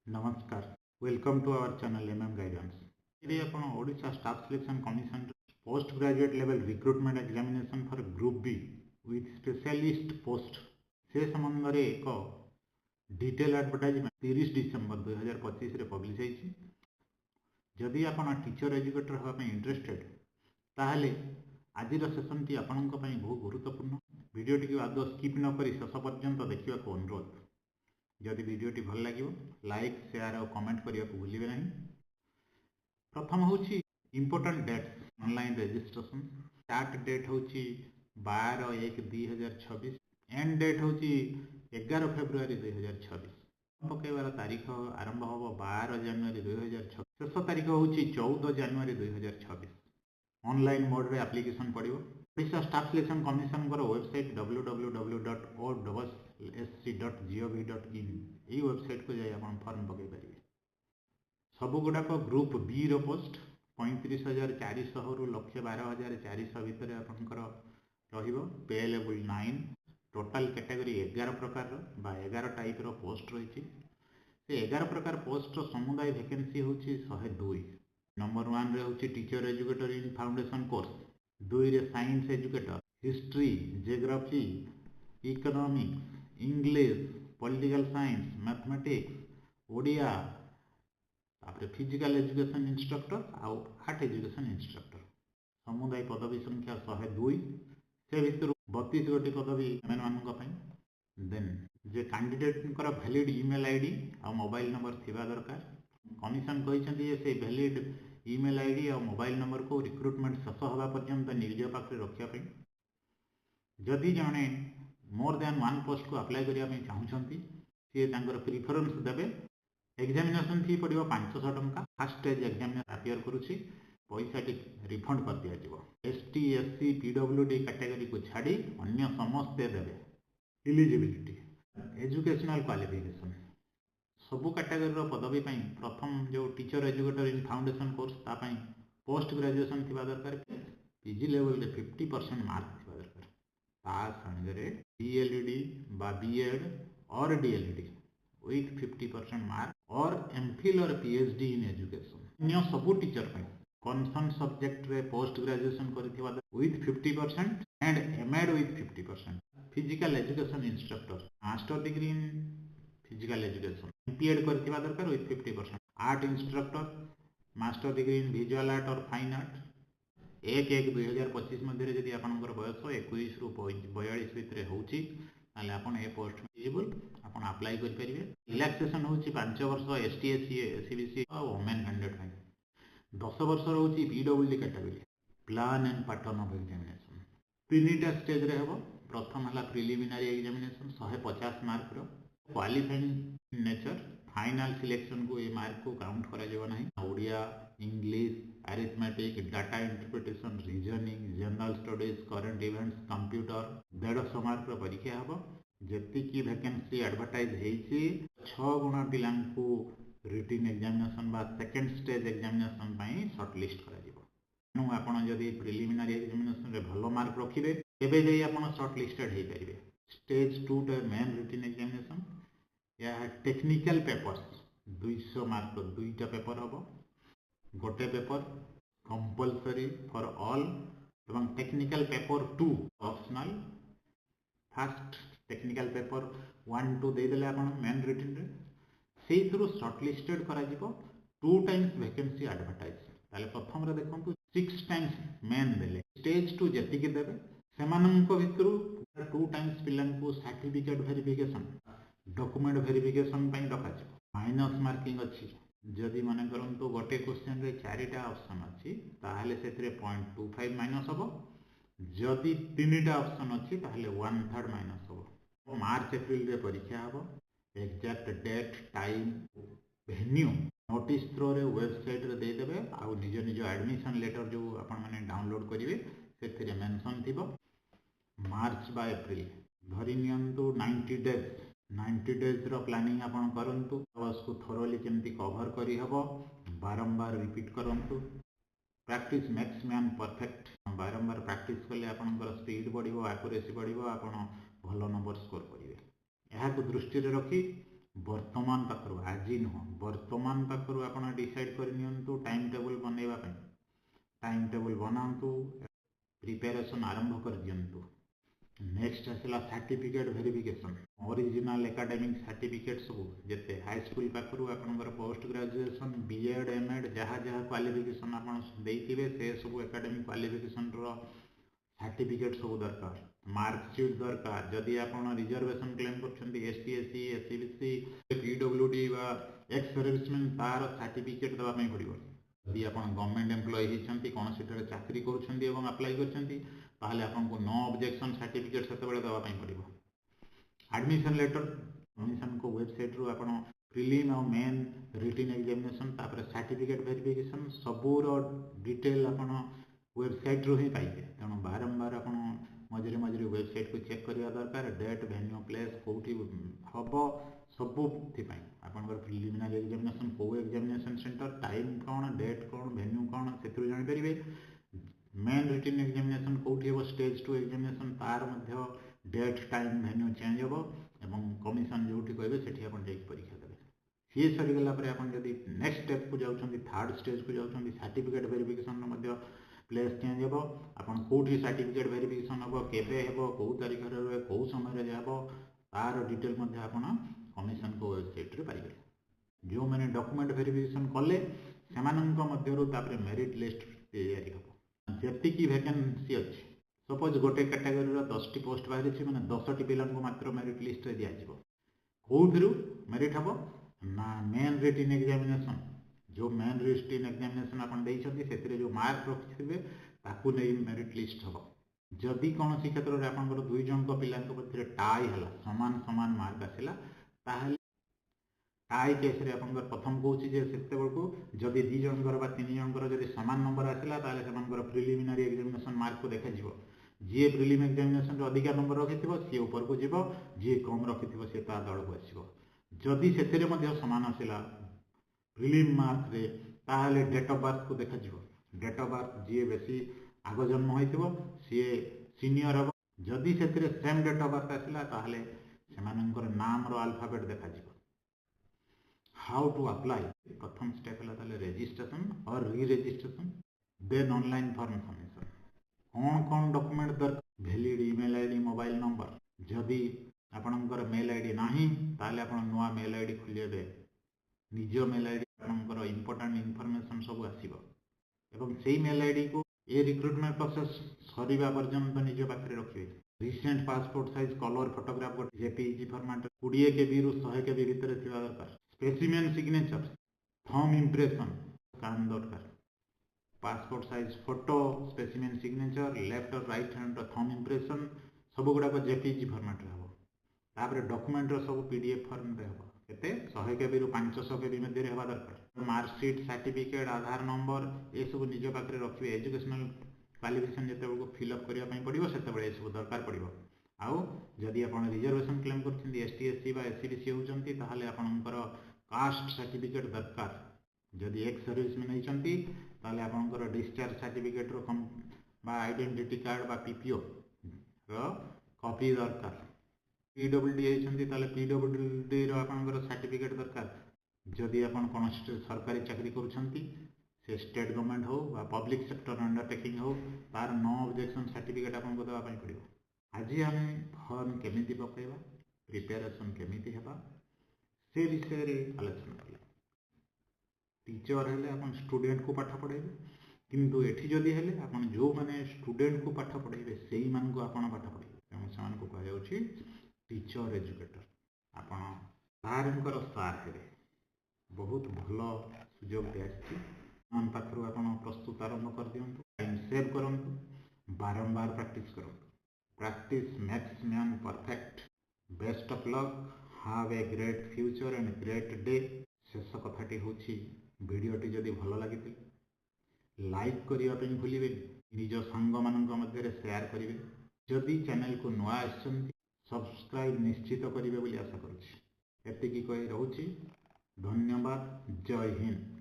नमस्कार, welcome to our channel MM guidance. यदि आपण Odisha staff selection commission post graduate level recruitment examination for group B with specialist post से संबंध में एक डिटेल एडवर्टाइजमेंट 30 डिसेंबर 2025 रे पब्लिश होईछि। जदि आपण टीचर एजुकेटर होगा इंटरेस्टेड ताहले आजिर सेशन टी आपनक पई बहुत गुरुत्वपूर्ण। वीडियो टी आदौ स्किप न करी शेष पर्यंत देखा अनुरोध। जदि वीडियोटी भल लगे लाइक शेयर और कमेंट करने को भूलिए नहीं। प्रथम हूँ important dates online registration. Start date हूँ 12/1/2026, एंड डेट हूँ 11 फेब्रुआरी 2026। पकेबार तारीख आरंभ हम 12 जनवरी 2026, शेष तारीख हूँ 14 जनवरी 2026। ऑनलाइन मोड रे एप्लिकेशन पड़ो। Odisha staff selection commission website www.osc.gov.in ये वेबसाइट को जाए आप फॉर्म पकई पारे। सबुगुड़ाक ग्रुप बी रो पोस्ट 35,400 रु 1,12,400 भितर आपंकर रहिबो। पे लेवल 9। टोटाल कैटेगरी 11 प्रकार 11 टाइप रो पोस्ट रही। से 11 प्रकार पोस्ट समुदाय वैकेंसी हूँ 102। नंबर 1 रे हूँ teacher educator in foundation course, 2 रे science educator, history, geography, economics, English, political science, mathematics, Odia, तापर फिजिकल एजुकेशन इंस्ट्रक्टर आउ आर्ट एजुकेशन इंस्ट्रक्टर। समुदाय पदवी संख्या 102। से भितर 32 गोटी पदवी मान। देन जे कैंडिडेट वैलिड ईमेल आईडी और मोबाइल नंबर थिबा दरकार। कमिशन कहते से वैलिड ईमेल आईडी और मोबाइल नंबर को रिक्रुटमेंट शेष होगा पर्यंत निज पाखे रखापी। जदि जड़े मोर दैन 1 पोस्ट को अप्लाई करने चाहूँगी सी प्रिफरेंस देवे। एग्जामिनेशन फी पड़ो 500 टंका। फर्स्ट स्टेज एग्जामिनेशन अपियर करुच्ची, पैसा टी रिफंड कर दि जाव। ST SC PWD कैटेगरी को छाड़ी अन्य समस्ते देवे। एलिजिबिलिटी एजुकेशनल क्वालिफिकेशन सबू कैटेगरी पदवी प्रथम जो teacher educator in foundation course तापाई पोस्ट ग्रेजुएशन थी दरकार। PG लेवल 50% मार्क थी दरकार। सागे DLED बा BEd और DLED विथ 50% मार्क और MPhil और PhD इन एजुकेशन। अन्य सबू टीचर कन्सर्न सब्जेक्ट रे पोस्ट ग्रेजुएशन कर with 50% and MAd with 50%। Physical education instructor master degree in physical education MPEd कर दरकार with 50%। Art instructor master degree in visual art और fine art. 1/1/2025 मध्य जदि आपंकर बयस 21 रु 42 भितर होची पोस्ट एलिजिबल आप अप्लाई करेंगे। रिलैक्सेशन हूँ 5 वर्ष ST SC SCBC और वोमेन कैंडिडेट 10 वर्ष रोचे PWD category. Plan and pattern of examination 3टा स्टेज रे हेबो। प्रथम है प्रिलिमिनारी एग्जामिनेशन 150 मार्क रो क्वालिफाइंग नेचर। फाइनल सिलेक्शन को ये मार्क को काउंट करा ना। Odia, English, arithmetic, data interpretation, reasoning, general studies, current events, computer 150 mark रो परीक्षा हेबो। जेतिकी वैकेंसी एडवर्टाइज होईची 6 गुणा पिला को रिटन एग्जामिनेशन बा सेकंड स्टेज एग्जामिनेशन पई शॉर्टलिस्ट करा जिवो। नु आपण जदी प्रिलिमिनारी एग्जामिनेशन रे भलो मार्क रखिबे तेबे जई आपण शॉर्टलिस्टेड हे परिबे। स्टेज 2 टे मेन रिटन एग्जामिनेशन या टेक्निकल पेपर्स 200 मार्क 2टा पेपर हम। गोटे पेपर कंपलसरी फॉर ऑल एवं technical paper 2 optional. Fast technical paper 1-2 देदेले आपण मेन रिटन रे से थ्रू शॉर्टलिस्टेड करा जिवो। 2 टाइम्स वैकेंसी एडवर्टाइज ताले प्रथम रे देखंतु 6 टाइम्स मेन देले। स्टेज 2 जति के देबे सेमानंको भितरु 2 टाइम्स पिलान को सर्टिफिकेट वेरिफिकेशन डॉक्यूमेंट वेरिफिकेशन पई डका छ। माइनस मार्किंग अछि जदि माने करंतु गोटे क्वेश्चन रे 4टा ऑप्शन अछि ताहाले सेतरे 0.25 माइनस हबो। जदि 3टा ऑप्शन अछि ताहाले 1/3 माइनस हबो। मार्च एप्रिल रे परीक्षा हबो। Exact date time venue notice through रे वेबसाइट रे दे देबे आ निज निज एडमिशन लेटर जो आपण माने डाउनलोड करिवे सेतरे मेंशन थिबो। मार्च बा एप्रिल धरि नियंतु 90 डेज रो प्लानिंग आपण करंतु। उसको थोरोली केमती कवर करी हबो बारंबार रिपीट करंतु। Practice makes man perfect. बारंबार प्रैक्टिस कले आपनकर स्पीड बढ़िबो, एक्यूरेसी बढ़िबो, आपण भलो नंबर स्कोर करिवे। यहाँ को दृष्टि रे रखी वर्तमान पाखरु आज नुह वर्तमान पाखरु आपण डिसाइड कर नियंतु टाइम टेबल बनैबा पई टाइम टेबल बनांतु प्रिपरेशन आरंभ कर दियंतु। नेक्स्ट आसला certificate verification original academic certificate सब जेते हाई स्कूल पाखरु आपनकर पोस्ट ग्रेजुएशन बीएड एमएड जहाँ जहाँ क्वालिफिकेशन आपन देइथिबे से सब एकेडमिक क्वालिफिकेशन रो सर्टिफिकेट सब दरकार मार्कशीट दरकार जदि आपन रिजर्वेशन क्लेम करछन्ती एसटी एससी एससीबीसी पीडब्ल्यूडी बा एक्स सर्विसमैन तार सर्टिफिकेट दबा पई पड़िबो। यदि आपन गवर्नमेंट एम्प्लॉय हिचन्ती कोन सेटर चाकरी करछन्ती एवं अप्लाई करछन्ती ताहले आपनको नो ऑब्जेक्शन सर्टिफिकेट सेतेबेले दबा पई पड़िबो। एडमिशन लेटर कमीशन को वेबसाइट रु आपन प्रीलिम और मेन रिटन एग्जामिनेशन तापर सर्टिफिकेट वेरिफिकेशन सबूर डिटेल आपन वेबसाइट रु ही पाइबे। तेणु बारंबार आपन मझे मझे वेबसाइट को चेक करवा दरकार डेट वेन्यू प्लेस कोठी हबो सबुथि आपनकर प्रिलिमिनरी एग्जामिनेशन को एग्जामिनेशन सेंटर टाइम कौन डेट कौन वेन्यू कौन से जानि परिबे। मेन रिटन एग्जामिनेशन कोठी हो स्टेज 2 एग्जामिनेशन तार मध्य डेट टाइम वेन्यू चेंज हो एवं कमिशन जोठी कहबे सेठी आपन जाई परीक्षा देबे। सी सरी गला परे आपन जदी नेक्स्ट स्टेप को जाउछन्ती थर्ड स्टेज को जाउछन्ती सर्टिफिकेट वेरिफिकेशन मध्य प्लेस चेंज हो आपन कोठी सर्टिफिकेट वेरिफिकेशन हो केबे हेबो को तारिख रे होबे को समय रे जाबो तार डिटेल मध्य आपन कमिशन को वेबसाइट रे पाइबे। जो माने डॉक्यूमेंट वेरिफिकेशन कले सेमानंक मध्यरु तापरे मेरिट लिस्ट तैयारी हो जेति की वैकेंसी अछि सपोज गोटे कैटेगरी रो 10 टी पोस्ट बाहरी छि माने 10 टी पिलान को मात्र मेरिट लिस्ट रे दिया जिवो कोथिरु मेरिट हबो ना मेन रिटन एग्जामिनेशन जो मेन रिटन एग्जामिनेशन आपन देइछथि सेतिरे जो मार्क रखिथिबे ताकू नै मेरिट लिस्ट हबो। जदि कोनोसी क्षेत्र रे आपनकर दुई जन को पिलान को मध्य टाई हला समान समान मार्क आसिला ताहले टाई केस रे आपनकर प्रथम कहूछि जे सेते बेलको जदि दि जनकर बा तीन जनकर जदि समान नंबर आसिला ताहले सेमानकर प्रिलिमिनरी एग्जामिनेशन मार्क को देखा जिवो जे प्रिलिम एग्जामिनेशन रे अधिक नंबर रखिथिबो सी ऊपर को जिवो जे कम रखिथिबो से ता दळ को आसीबो। जदि सेतेरे मध्य समान आसिला प्रिलिम मार्क रे ताहले डेट ऑफ बर्थ को देखा जिवो डेट ऑफ बर्थ जे बेसी आगो जन्म होइथिबो सी सीनियर हबो। जदि सेतेरे सेम डेट ऑफ बर्थ आसिला ताहले सेमानकर नाम रो अल्फाबेट देखा जिवो। हाउ टू अप्लाई प्रथम स्टेप है ताले रजिस्ट्रेशन और re registration then online form submission कौन कौन डॉक्यूमेंट दरकार valid email ID mobile number जदि आपनकर मेल आईडी नाही ताले आपन नवा मेल आईडी खोलिबे निज मेल आईडी आपनकर इंपोर्टेंट इन्फॉर्मेशन सब आसीबो एवं सेही मेल आईडी को ए रिक्रूटमेंट प्रोसेस सरीबा पर्यंत निज पाखरे रखिबे। Recent passport size colour photograph JPEG format 20 KB रु 100 केबी भीतर थिबा दरकार। Specimen signature thumb impression scan दरकार passport size photo specimen signature left और राइट हैंड थंब इंप्रेशन सब गुडा को जेपीईजी फॉर्मेट रे हबो। तापर डॉक्यूमेंट रो सब पीडीएफ फॉर्म रे हबो केते 100 केबी रु 500 केबी मध्ये रे हबा दरकार। Marksheet certificate Aadhaar number A सब निज पाखरे रखिबे एजुकेशनल क्वालिफिकेशन जते को फिल अप करिया पई पड़िबो सेते बेले ए सब दरकार पड़िबो। आउ जदि आपण रिजर्वेशन क्लेम करछन्ती एसटी एससी बा एससीबीसी होउछन्ती ताहाले आपनकर कास्ट सर्टिफिकेट दरकार। जदि एक सर्विसमैन होइछन्ती ताहाले आपनकर डिस्चार्ज सर्टिफिकेट रो बा आइडेंटिटी कार्ड बा पीपीओ रो कॉपी दरकार। पीडब्ल्यूडी होइछन्ती ताहाले पीडब्ल्यूडी रो आपनकर सर्टिफिकेट दरकार। जदि आपण कोन सरकारी चाकरी करछन्ती से स्टेट गवर्नमेंट हो बा पब्लिक सेक्टर अंडरटेकिंग हो तार नो ऑब्जेक्शन सर्टिफिकेट आपनको देबा पई पड़िबो। आज हम फॉर्म केमिति पकेबा प्रिपरेशन केमिति हेबा से विषय रे आलोचना कला। टीचर हेले अपन स्टूडेंट को पाठ पढाइबे किंतु एठी जदि हेले अपन जो माने स्टूडेंट को पाठ पढाइबे सेही मान को अपन पाठ पढाइबे तेणु समान को कह जाउछि टीचर एजुकेटर। अपन सारंकर सार हेबे बहुत भलो सुयोग दियाछि मन पाखरु अपन प्रस्तुत आरंभ कर दियंतु टाइम सेव करंतु बारंबार प्रैक्टिस करंतु। Practice makes man perfect. Best of luck. Have a great future and great day. शेष कथाटी होछि वीडियोटी जदि भल लगी लाइक करने पे भूलिए निज सांग मानक मध्य शेयर करेंगे। जदि चैनल को नुआ आसछन्ति सब्सक्राइब निश्चित करेंगे आशा करुच्ची। एतिकी कही रहुछि धन्यवाद। जय हिंद।